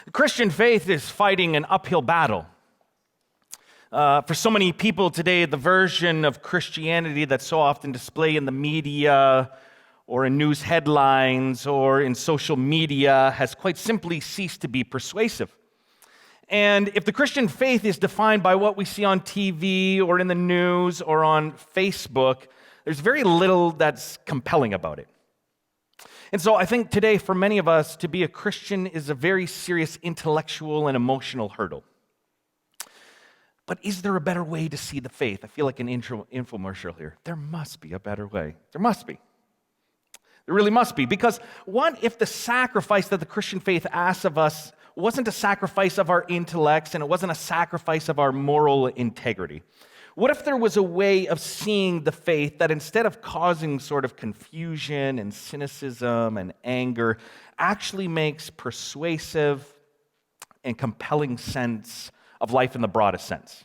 The Christian faith is fighting an uphill battle. For so many people today, the version of Christianity that's so often displayed in the media or in news headlines or in social media has quite simply ceased to be persuasive. And if the Christian faith is defined by what we see on TV or in the news or on Facebook, there's very little that's compelling about it. And so I think today, for many of us, to be a Christian is a very serious intellectual and emotional hurdle. But is there a better way to see the faith? I feel like an infomercial here. There must be a better way. There must be. There really must be. Because what if the sacrifice that the Christian faith asks of us wasn't a sacrifice of our intellects and it wasn't a sacrifice of our moral integrity? What if there was a way of seeing the faith that instead of causing sort of confusion and cynicism and anger, actually makes persuasive and compelling sense of life in the broadest sense?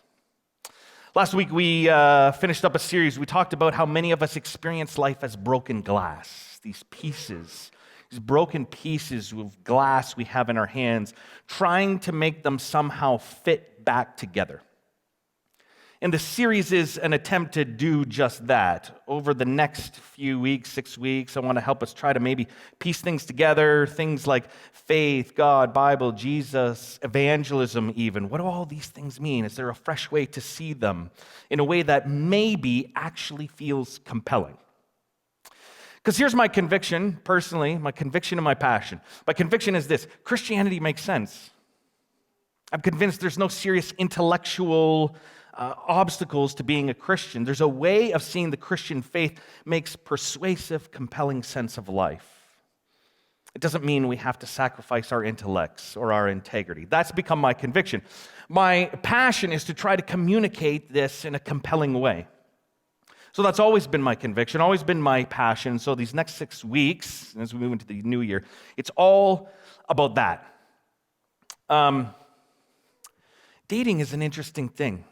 Last week we finished up a series. We talked about how many of us experience life as broken glass, these pieces, these broken pieces of glass we have in our hands, trying to make them somehow fit back together. And the series is an attempt to do just that. Over the next few weeks, 6 weeks, I want to help us try to maybe piece things together, things like faith, God, Bible, Jesus, evangelism even. What do all these things mean? Is there a fresh way to see them in a way that maybe actually feels compelling? Because here's my conviction, personally, my conviction and my passion. My conviction is this: Christianity makes sense. I'm convinced there's no serious intellectual obstacles to being a Christian. There's a way of seeing the Christian faith makes persuasive, compelling sense of life. It doesn't mean we have to sacrifice our intellects or our integrity. That's become my conviction. My passion is to try to communicate this in a compelling way. So that's always been my conviction, always been my passion. So these next 6 weeks, as we move into the new year, it's all about that. Dating is an interesting thing.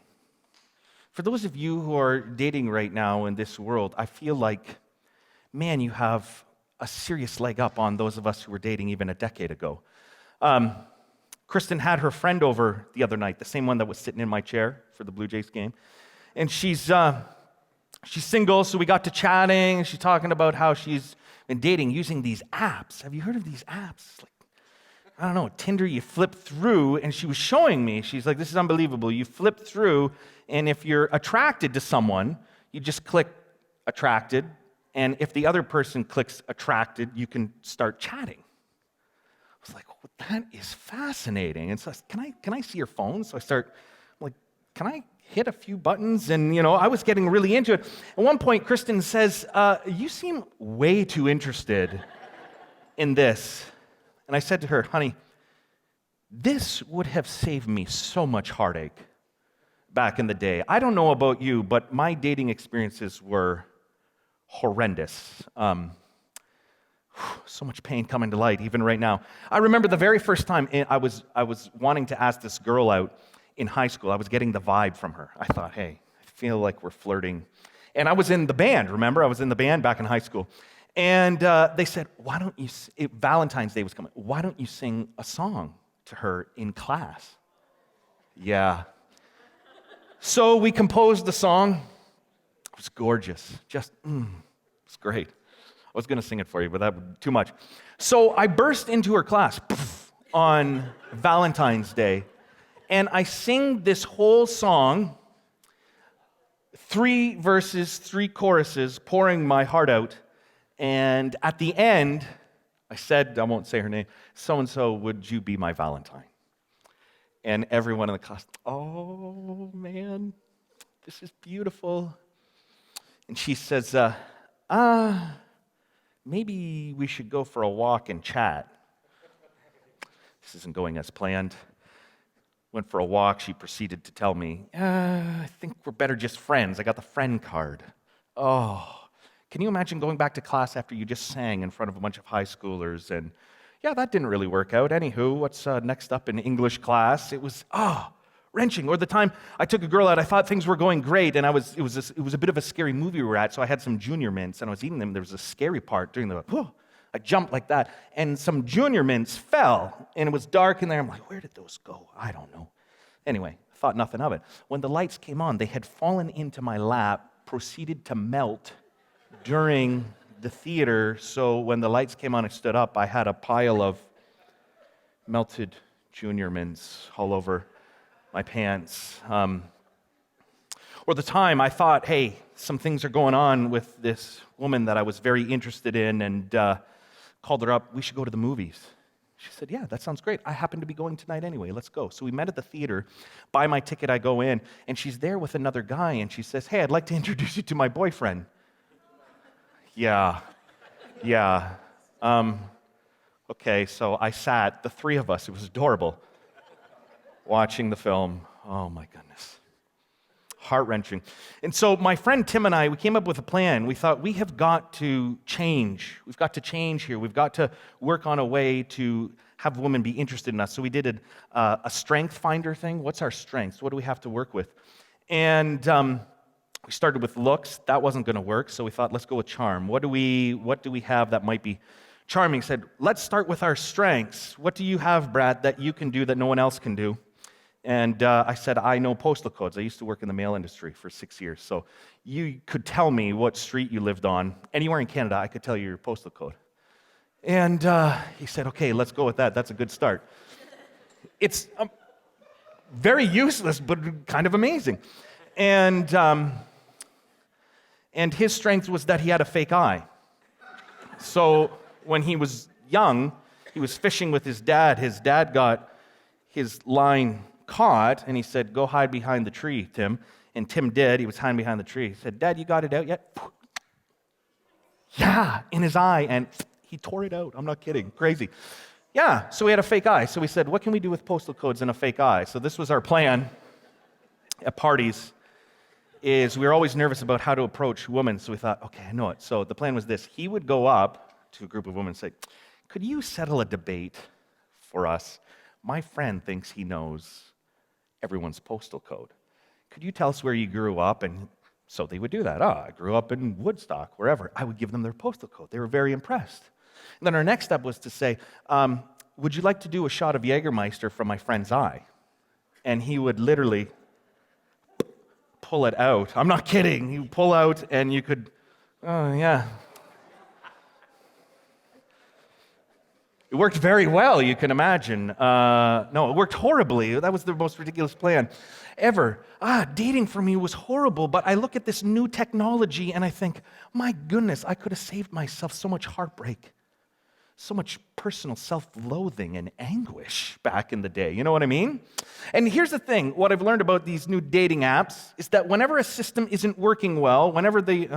For those of you who are dating right now in this world, I feel like, man, you have a serious leg up on those of us who were dating even a decade ago. Kristen had her friend over the other night, the same one that was sitting in my chair for the Blue Jays game. And she's single, so we got to chatting. She's talking about how she's been dating using these apps. Have you heard of these apps? Like, I don't know, Tinder, you flip through, and she was showing me. She's like, this is unbelievable. You flip through, and if you're attracted to someone, you just click attracted, and if the other person clicks attracted, you can start chatting. I was like, oh, that is fascinating. And so I said, can I see your phone? So I'm like, can I hit a few buttons? And, I was getting really into it. At one point, Kristen says, you seem way too interested in this. And I said to her, honey, this would have saved me so much heartache back in the day. I don't know about you, but my dating experiences were horrendous. So much pain coming to light, even right now. I remember the very first time I was wanting to ask this girl out in high school. I was getting the vibe from her. I thought, hey, I feel like we're flirting. And I was in the band, remember? I was in the band back in high school. And they said, why don't you, Valentine's Day was coming, why don't you sing a song to her in class? Yeah. So we composed the song. It was gorgeous. Just, it was great. I was going to sing it for you, but that would be too much. So I burst into her class on Valentine's Day, and I sing this whole song, 3 verses, 3 choruses, pouring my heart out. And at the end, I said, I won't say her name, so-and-so, would you be my Valentine? And everyone in the class, oh, man, this is beautiful. And she says, maybe we should go for a walk and chat. This isn't going as planned. Went for a walk. She proceeded to tell me, I think we're better just friends. I got the friend card. Oh. Can you imagine going back to class after you just sang in front of a bunch of high schoolers and, yeah, that didn't really work out. Anywho, what's next up in English class? It was, wrenching. Or the time I took a girl out, I thought things were going great, and it was a bit of a scary movie we were at, so I had some Junior Mints, and I was eating them. There was a scary part during I I jumped like that, and some junior mints fell, and it was dark in there. I'm like, where did those go? I don't know. Anyway, thought nothing of it. When the lights came on, they had fallen into my lap, proceeded to melt during the theater, so when the lights came on and stood up, I had a pile of melted junior mints all over my pants. Or the time I thought, hey, some things are going on with this woman that I was very interested in, and called her up, we should go to the movies. She said, yeah, that sounds great. I happen to be going tonight anyway, let's go. So we met at the theater, buy my ticket, I go in, and she's there with another guy, and she says, hey, I'd like to introduce you to my boyfriend. Yeah. Okay, so I sat, the three of us, it was adorable, watching the film. Oh my goodness. Heart-wrenching. And so my friend Tim and I, we came up with a plan. We thought, we have got to change. We've got to change here. We've got to work on a way to have women be interested in us. So we did a strength finder thing. What's our strengths? What do we have to work with? And we started with looks. That wasn't going to work, so we thought, let's go with charm. What do we have that might be charming? Said, let's start with our strengths. What do you have, Brad, that you can do that no one else can do? And I said, I know postal codes. I used to work in the mail industry for 6 years, so you could tell me what street you lived on. Anywhere in Canada, I could tell you your postal code. And he said, okay, let's go with that. That's a good start. It's very useless, but kind of amazing. And his strength was that he had a fake eye. So when he was young, he was fishing with his dad. His dad got his line caught, and he said, go hide behind the tree, Tim. And Tim did. He was hiding behind the tree. He said, Dad, you got it out yet? Yeah, in his eye, and he tore it out. I'm not kidding. Crazy. Yeah, so we had a fake eye. So we said, what can we do with postal codes and a fake eye? So this was our plan at parties. Is we were always nervous about how to approach women, so we thought, okay, I know it. So the plan was this. He would go up to a group of women and say, could you settle a debate for us? My friend thinks he knows everyone's postal code. Could you tell us where you grew up? And so they would do that. I grew up in Woodstock, wherever. I would give them their postal code. They were very impressed. And then our next step was to say, would you like to do a shot of Jägermeister from my friend's eye? And he would literally pull it out. I'm not kidding. You pull out and you could, oh yeah. It worked very well, you can imagine. No, it worked horribly. That was the most ridiculous plan ever. Dating for me was horrible, but I look at this new technology and I think, my goodness, I could have saved myself so much heartbreak, so much personal self-loathing and anguish back in the day. You know what I mean? And here's the thing. What I've learned about these new dating apps is that whenever a system isn't working well, whenever they,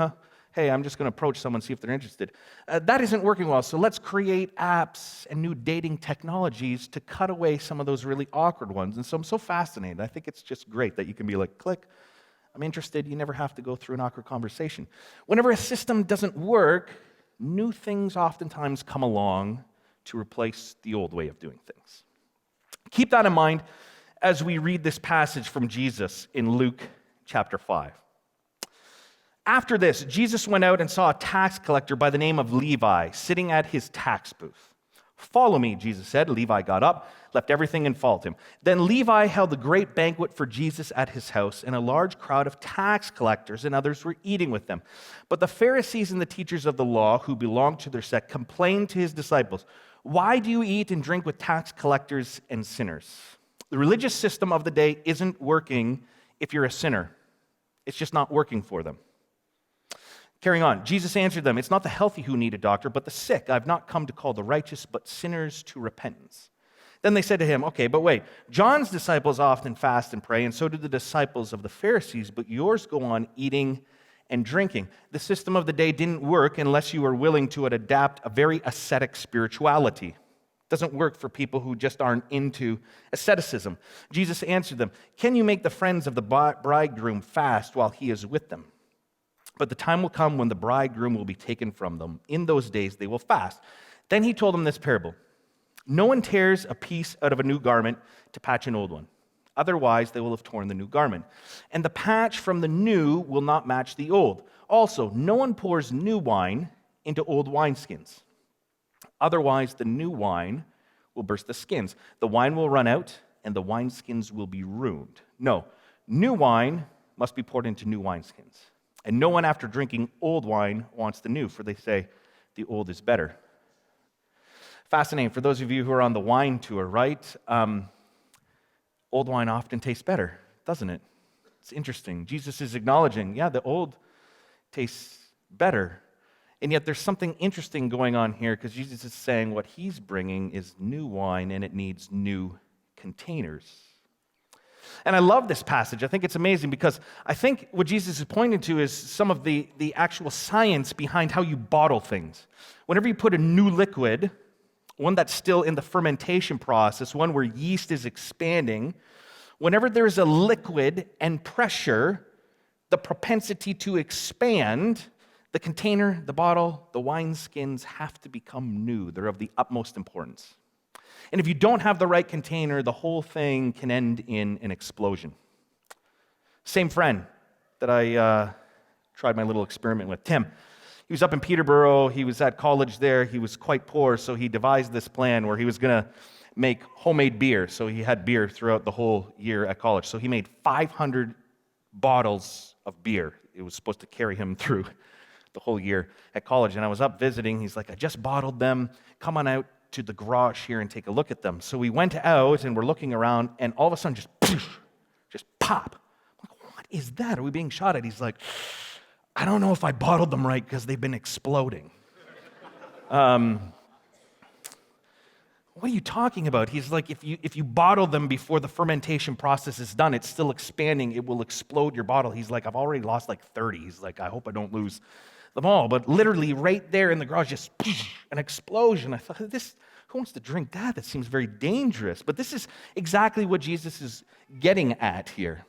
hey, I'm just going to approach someone, see if they're interested, that isn't working well. So let's create apps and new dating technologies to cut away some of those really awkward ones. And so I'm so fascinated. I think it's just great that you can be like, click, I'm interested. You never have to go through an awkward conversation. Whenever a system doesn't work, new things oftentimes come along to replace the old way of doing things. Keep that in mind as we read this passage from Jesus in Luke chapter 5. After this, Jesus went out and saw a tax collector by the name of Levi sitting at his tax booth. Follow me, Jesus said. Levi got up, left everything, and followed him. Then Levi held a great banquet for Jesus at his house, and a large crowd of tax collectors and others were eating with them. But the Pharisees and the teachers of the law, who belonged to their sect, complained to his disciples, "Why do you eat and drink with tax collectors and sinners?" The religious system of the day isn't working if you're a sinner. It's just not working for them. Carrying on, Jesus answered them, "It's not the healthy who need a doctor, but the sick. I've not come to call the righteous, but sinners to repentance." Then they said to him, "Okay, but wait. John's disciples often fast and pray, and so do the disciples of the Pharisees, but yours go on eating and drinking." The system of the day didn't work unless you were willing to adapt a very ascetic spirituality. It doesn't work for people who just aren't into asceticism. Jesus answered them, "Can you make the friends of the bridegroom fast while he is with them? But the time will come when the bridegroom will be taken from them. In those days they will fast." Then he told them this parable. "No one tears a piece out of a new garment to patch an old one. Otherwise, they will have torn the new garment. And the patch from the new will not match the old. Also, no one pours new wine into old wineskins. Otherwise, the new wine will burst the skins. The wine will run out, and the wineskins will be ruined. No, new wine must be poured into new wineskins. And no one after drinking old wine wants the new, for they say the old is better. Fascinating for those of you who are on the wine tour, right? Old wine often tastes better, doesn't it? It's interesting. Jesus is acknowledging, yeah, the old tastes better. And yet there's something interesting going on here because Jesus is saying what he's bringing is new wine and it needs new containers. And I love this passage. I think it's amazing because I think what Jesus is pointing to is some of the actual science behind how you bottle things. Whenever you put a new liquid, one that's still in the fermentation process, one where yeast is expanding, whenever there's a liquid and pressure, the propensity to expand, the container, the bottle, the wineskins have to become new. They're of the utmost importance. And if you don't have the right container, the whole thing can end in an explosion. Same friend that I tried my little experiment with, Tim. He was up in Peterborough. He was at college there. He was quite poor, so he devised this plan where he was going to make homemade beer. So he had beer throughout the whole year at college. So he made 500 bottles of beer. It was supposed to carry him through the whole year at college. And I was up visiting. He's like, I just bottled them. Come on out to the garage here and take a look at them. So we went out and we're looking around, and all of a sudden just pop. I'm like, what is that? Are we being shot at? He's like, I don't know if I bottled them right because they've been exploding. What are you talking about? He's like, if you bottle them before the fermentation process is done, it's still expanding, it will explode your bottle. He's like, I've already lost like 30. He's like, I hope I don't lose them all. But literally right there in the garage, just an explosion. I thought, who wants to drink that? That seems very dangerous. But this is exactly what Jesus is getting at here.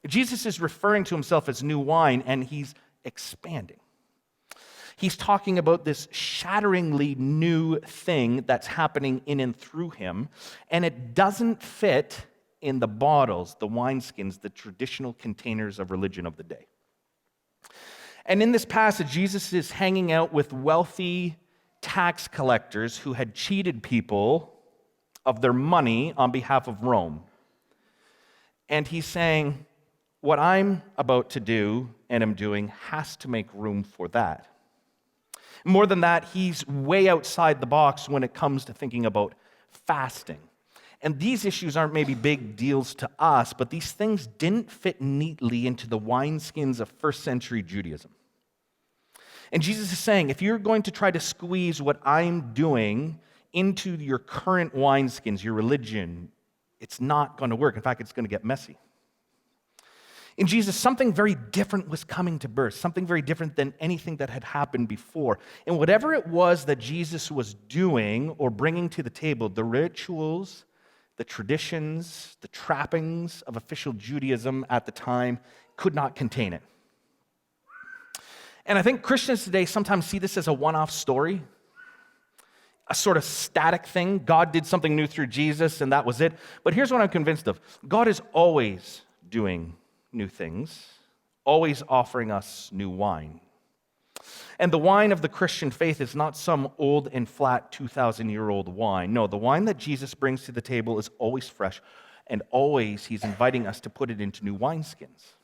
Jesus is referring to himself as new wine, and he's expanding. He's talking about this shatteringly new thing that's happening in and through him, and it doesn't fit in the bottles, the wineskins, the traditional containers of religion of the day. And in this passage, Jesus is hanging out with wealthy tax collectors who had cheated people of their money on behalf of Rome. And he's saying, what I'm about to do and am doing has to make room for that. More than that, he's way outside the box when it comes to thinking about fasting. And these issues aren't maybe big deals to us, but these things didn't fit neatly into the wineskins of first century Judaism. And Jesus is saying, if you're going to try to squeeze what I'm doing into your current wineskins, your religion, it's not going to work. In fact, it's going to get messy. In Jesus, something very different was coming to birth, something very different than anything that had happened before. And whatever it was that Jesus was doing or bringing to the table, the rituals, the traditions, the trappings of official Judaism at the time could not contain it. And I think Christians today sometimes see this as a one-off story, a sort of static thing. God did something new through Jesus, and that was it. But here's what I'm convinced of. God is always doing new things, always offering us new wine. And the wine of the Christian faith is not some old and flat 2,000-year-old wine. No, the wine that Jesus brings to the table is always fresh, and always he's inviting us to put it into new wineskins.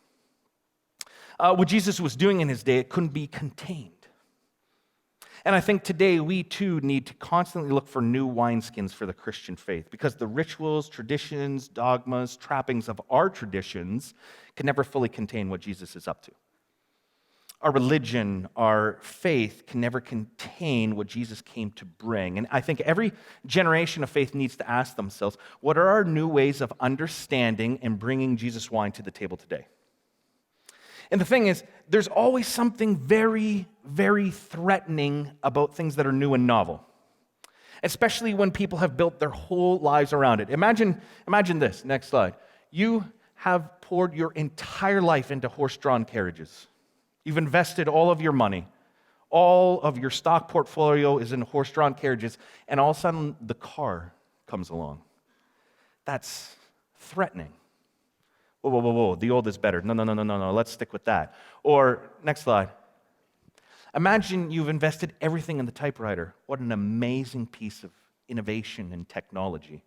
What Jesus was doing in his day, it couldn't be contained. And I think today we too need to constantly look for new wineskins for the Christian faith, because the rituals, traditions, dogmas, trappings of our traditions can never fully contain what Jesus is up to. Our religion, our faith can never contain what Jesus came to bring. And I think every generation of faith needs to ask themselves, what are our new ways of understanding and bringing Jesus' wine to the table today? And the thing is, there's always something very, very threatening about things that are new and novel, especially when people have built their whole lives around it. Imagine this, next slide. You have poured your entire life into horse-drawn carriages. You've invested all of your money. All of your stock portfolio is in horse-drawn carriages, and all of a sudden, the car comes along. That's threatening. Whoa, the old is better. No, let's stick with that. Or, next slide. Imagine you've invested everything in the typewriter. What an amazing piece of innovation and technology.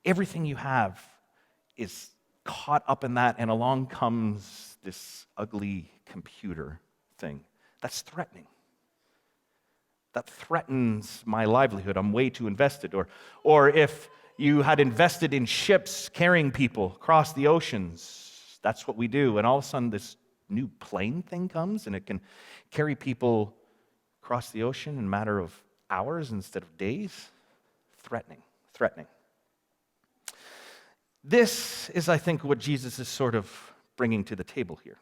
Everything you have is caught up in that, and along comes this ugly computer thing. That's threatening. That threatens my livelihood. I'm way too invested. Or if you had invested in ships carrying people across the oceans, that's what we do, and all of a sudden this new plane thing comes, and it can carry people across the ocean in a matter of hours instead of days. Threatening. This is, I think, what Jesus is sort of bringing to the table here.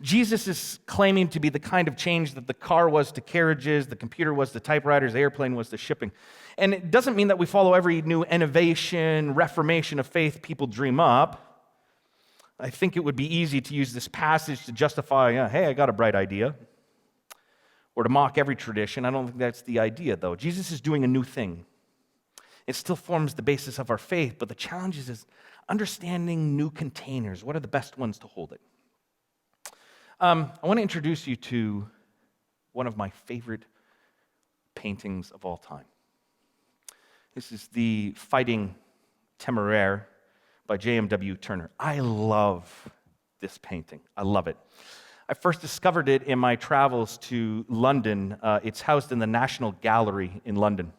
Jesus is claiming to be the kind of change that the car was to carriages, the computer was to typewriters, the airplane was to shipping. And it doesn't mean that we follow every new innovation, reformation of faith people dream up. I think it would be easy to use this passage to justify, hey, I got a bright idea, or to mock every tradition. I don't think that's the idea, though. Jesus is doing a new thing. It still forms the basis of our faith, but the challenge is understanding new containers. What are the best ones to hold it? I want to introduce you to one of my favorite paintings of all time. This is the Fighting Temeraire by J.M.W. Turner. I love this painting. I love it. I first discovered it in my travels to London. It's housed in the National Gallery in London.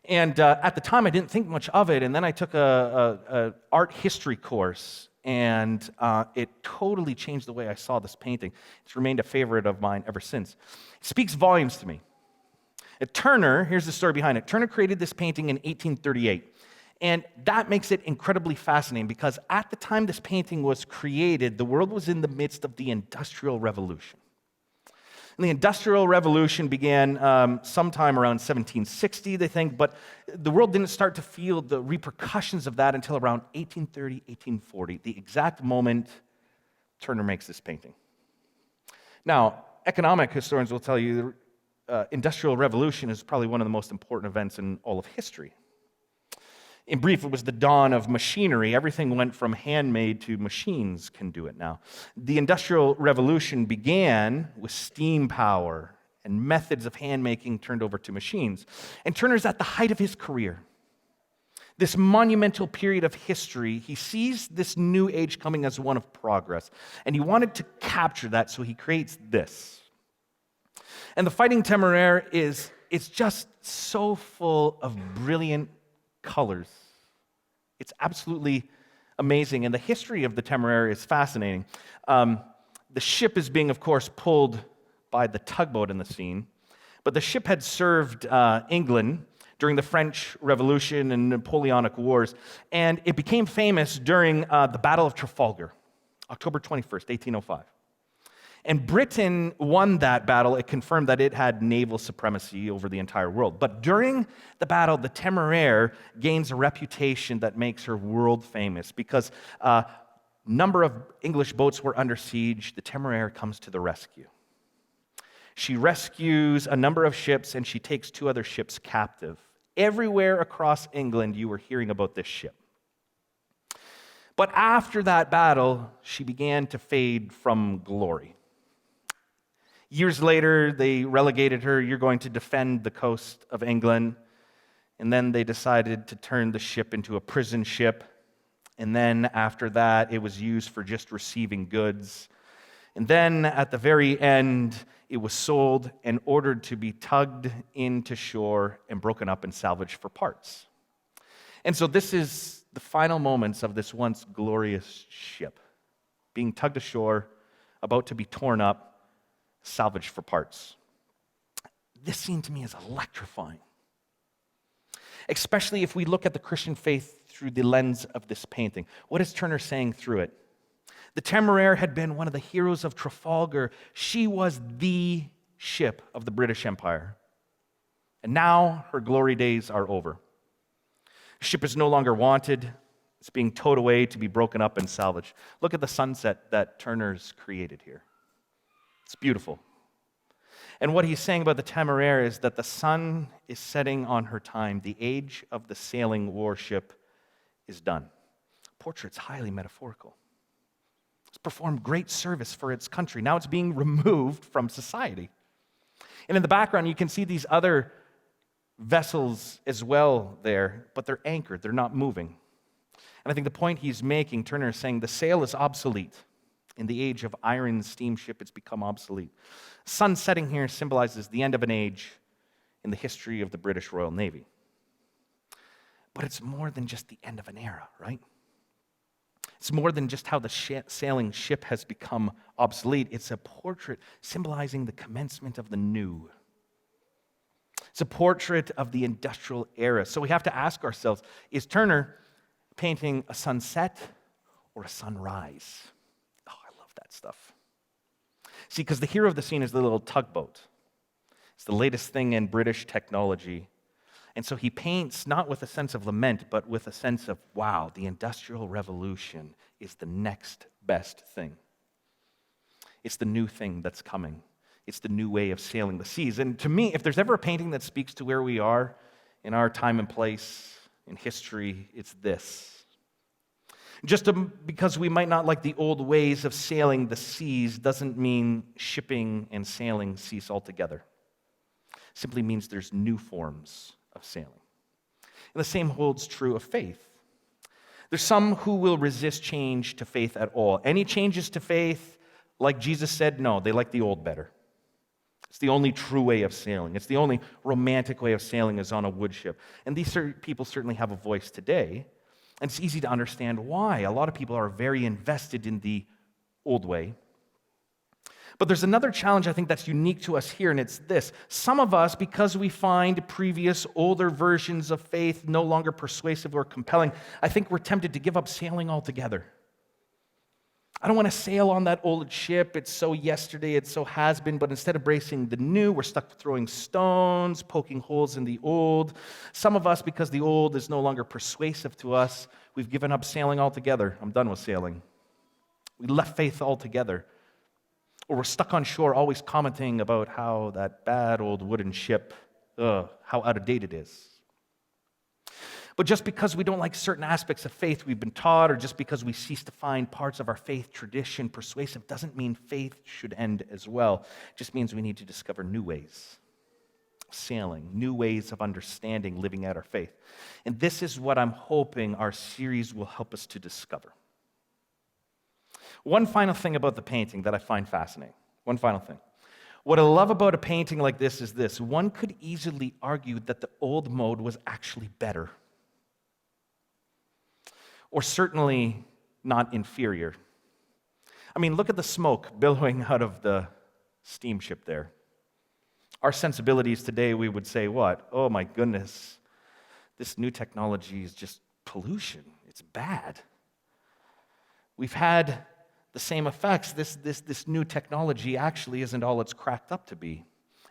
And at the time, I didn't think much of it, and then I took a art history course, and it totally changed the way I saw this painting. It's remained a favorite of mine ever since. It speaks volumes to me. Turner, here's the story behind it. Turner created this painting in 1838, and that makes it incredibly fascinating because at the time this painting was created, the world was in the midst of the Industrial Revolution. And the Industrial Revolution began sometime around 1760, they think, but the world didn't start to feel the repercussions of that until around 1830, 1840, the exact moment Turner makes this painting. Now, economic historians will tell you the Industrial Revolution is probably one of the most important events in all of history. In brief, it was the dawn of machinery. Everything went from handmade to machines can do it now. The Industrial Revolution began with steam power and methods of handmaking turned over to machines. And Turner's at the height of his career. This monumental period of history, he sees this new age coming as one of progress. And he wanted to capture that, so he creates this. And the Fighting Temeraire it's just so full of brilliant colors. It's absolutely amazing, and the history of the Temeraire is fascinating. The ship is being, of course, pulled by the tugboat in the scene, but the ship had served England during the French Revolution and Napoleonic Wars, and it became famous during the Battle of Trafalgar, October 21st, 1805. And Britain won that battle. It confirmed that it had naval supremacy over the entire world. But during the battle, the Temeraire gains a reputation that makes her world famous because a number of English boats were under siege. The Temeraire comes to the rescue. She rescues a number of ships, and she takes 2 other ships captive. Everywhere across England, you were hearing about this ship. But after that battle, she began to fade from glory. Years later, they relegated her. You're going to defend the coast of England. And then they decided to turn the ship into a prison ship. And then after that, it was used for just receiving goods. And then at the very end, it was sold and ordered to be tugged into shore and broken up and salvaged for parts. And so this is the final moments of this once glorious ship, being tugged ashore, about to be torn up, salvaged for parts. This scene to me is electrifying, especially if we look at the Christian faith through the lens of this painting. What is Turner saying through it? The Temeraire had been one of the heroes of Trafalgar. She was the ship of the British Empire. And now her glory days are over. The ship is no longer wanted. It's being towed away to be broken up and salvaged. Look at the sunset that Turner's created here. It's beautiful. And what he's saying about the Temeraire is that the sun is setting on her time. The age of the sailing warship is done. Portrait's highly metaphorical. It's performed great service for its country. Now it's being removed from society. And in the background, you can see these other vessels as well there, but they're anchored, they're not moving. And I think the point he's making, Turner is saying, the sail is obsolete. In the age of iron steamship, it's become obsolete. Sun setting here symbolizes the end of an age in the history of the British Royal Navy. But it's more than just the end of an era, right? It's more than just how the sailing ship has become obsolete. It's a portrait symbolizing the commencement of the new. It's a portrait of the industrial era. So we have to ask ourselves, is Turner painting a sunset or a sunrise? Oh, I love that stuff. See, because the hero of the scene is the little tugboat. It's the latest thing in British technology. And so he paints not with a sense of lament, but with a sense of, wow, the Industrial Revolution is the next best thing. It's the new thing that's coming. It's the new way of sailing the seas. And to me, if there's ever a painting that speaks to where we are in our time and place in history, it's this. Because we might not like the old ways of sailing the seas doesn't mean shipping and sailing cease altogether. It simply means there's new forms of sailing. And the same holds true of faith. There's some who will resist change to faith at all. Any changes to faith, like Jesus said, no, they like the old better. It's the only true way of sailing. It's the only romantic way of sailing is on a wood ship. And these people certainly have a voice today, and it's easy to understand why. A lot of people are very invested in the old way. But there's another challenge I think that's unique to us here, and it's this. Some of us, because we find previous older versions of faith no longer persuasive or compelling, I think we're tempted to give up sailing altogether. I don't want to sail on that old ship. It's so yesterday, it so has been, but instead of embracing the new, we're stuck throwing stones, poking holes in the old. Some of us, because the old is no longer persuasive to us, we've given up sailing altogether. I'm done with sailing. We left faith altogether. Or we're stuck on shore always commenting about how that bad old wooden ship, how out of date it is. But just because we don't like certain aspects of faith we've been taught, or just because we cease to find parts of our faith tradition persuasive, doesn't mean faith should end as well. It just means we need to discover new ways of sailing, new ways of understanding, living out our faith. And this is what I'm hoping our series will help us to discover. One final thing about the painting that I find fascinating. One final thing. What I love about a painting like this is this. One could easily argue that the old mode was actually better. Or certainly not inferior. I mean, look at the smoke billowing out of the steamship there. Our sensibilities today, we would say what? Oh my goodness, this new technology is just pollution. It's bad. We've had the same effects. This new technology actually isn't all it's cracked up to be.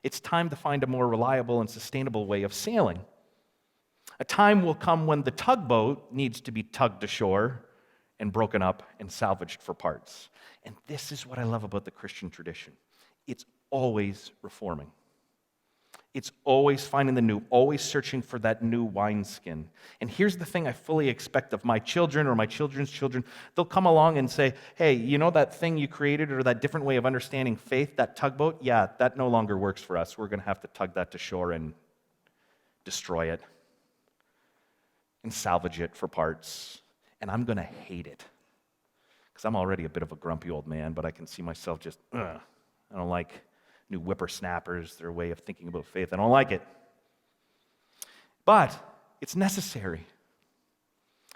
It's time to find a more reliable and sustainable way of sailing. A time will come when the tugboat needs to be tugged ashore and broken up and salvaged for parts. And this is what I love about the Christian tradition. It's always reforming. It's always finding the new, always searching for that new wineskin. And here's the thing I fully expect of my children or my children's children. They'll come along and say, hey, you know that thing you created or that different way of understanding faith, that tugboat? Yeah, that no longer works for us. We're going to have to tug that to shore and destroy it and salvage it for parts. And I'm going to hate it because I'm already a bit of a grumpy old man, but I can see myself just, I don't like new whippersnappers, their way of thinking about faith. I don't like it. But it's necessary.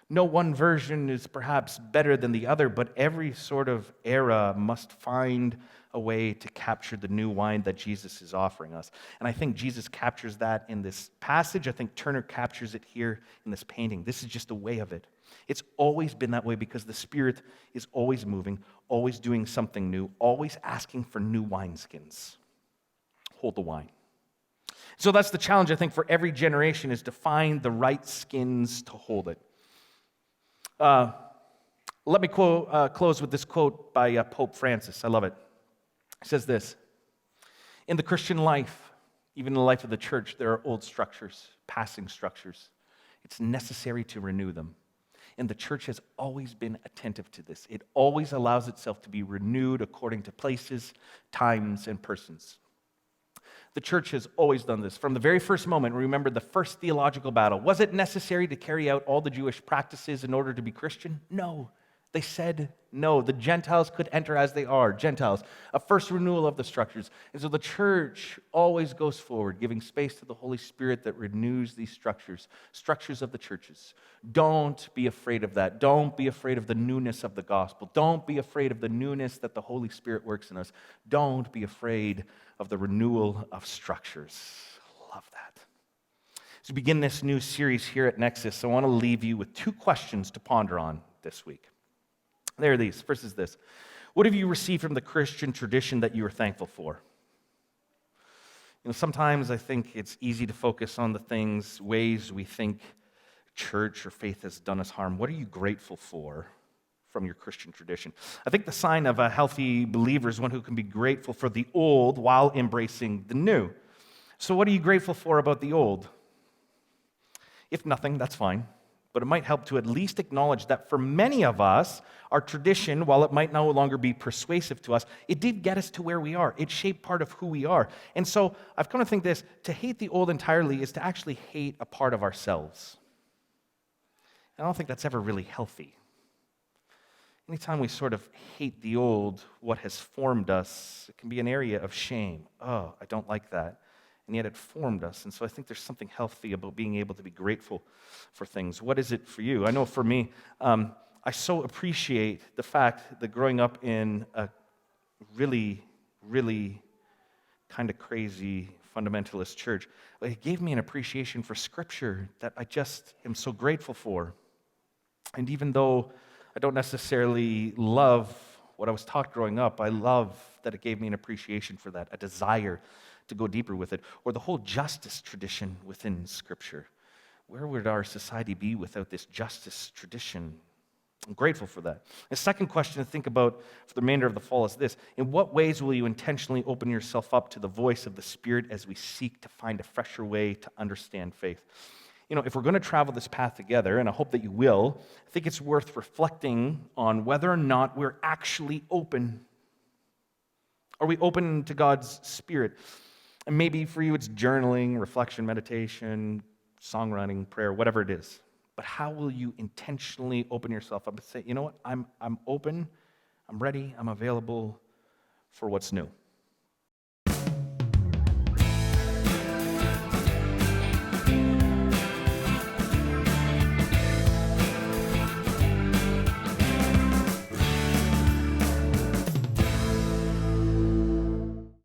No one version is perhaps better than the other, but every sort of era must find a way to capture the new wine that Jesus is offering us. And I think Jesus captures that in this passage. I think Turner captures it here in this painting. This is just a way of it. It's always been that way because the Spirit is always moving, always doing something new, always asking for new wineskins. Hold the wine. So that's the challenge, I think, for every generation is to find the right skins to hold it. Let me close with this quote by Pope Francis. I love it. It says this: in the Christian life, even in the life of the church, there are old structures, passing structures. It's necessary to renew them. And the church has always been attentive to this. It always allows itself to be renewed according to places, times, and persons. The church has always done this. From the very first moment, remember the first theological battle. Was it necessary to carry out all the Jewish practices in order to be Christian? No. They said no. The Gentiles could enter as they are, Gentiles. A first renewal of the structures. And so the church always goes forward, giving space to the Holy Spirit that renews these structures of the churches. Don't be afraid of that. Don't be afraid of the newness of the gospel. Don't be afraid of the newness that the Holy Spirit works in us. Don't be afraid of the renewal of structures. Love that. As we begin this new series here at Nexus, I want to leave you with 2 questions to ponder on this week. There are these. First is this. What have you received from the Christian tradition that you are thankful for? Sometimes I think it's easy to focus on the ways we think church or faith has done us harm. What are you grateful for from your Christian tradition? I think the sign of a healthy believer is one who can be grateful for the old while embracing the new. So what are you grateful for about the old? If nothing, that's fine. But it might help to at least acknowledge that for many of us, our tradition, while it might no longer be persuasive to us, it did get us to where we are. It shaped part of who we are. And so I've come to think this, to hate the old entirely is to actually hate a part of ourselves. And I don't think that's ever really healthy. Anytime we sort of hate the old, what has formed us, it can be an area of shame. Oh, I don't like that. And yet it formed us. And so I think there's something healthy about being able to be grateful for things. What is it for you? I know for me, I so appreciate the fact that growing up in a really, really kind of crazy fundamentalist church, it gave me an appreciation for Scripture that I just am so grateful for. And even though I don't necessarily love what I was taught growing up, I love that it gave me an appreciation for that, a desire to go deeper with it, or the whole justice tradition within Scripture. Where would our society be without this justice tradition? I'm grateful for that. The second question to think about for the remainder of the fall is this. In what ways will you intentionally open yourself up to the voice of the Spirit as we seek to find a fresher way to understand faith? If we're going to travel this path together, and I hope that you will, I think it's worth reflecting on whether or not we're actually open. Are we open to God's Spirit? And maybe for you it's journaling, reflection, meditation, songwriting, prayer, whatever it is. But how will you intentionally open yourself up and say, you know what, I'm open, I'm ready, I'm available for what's new?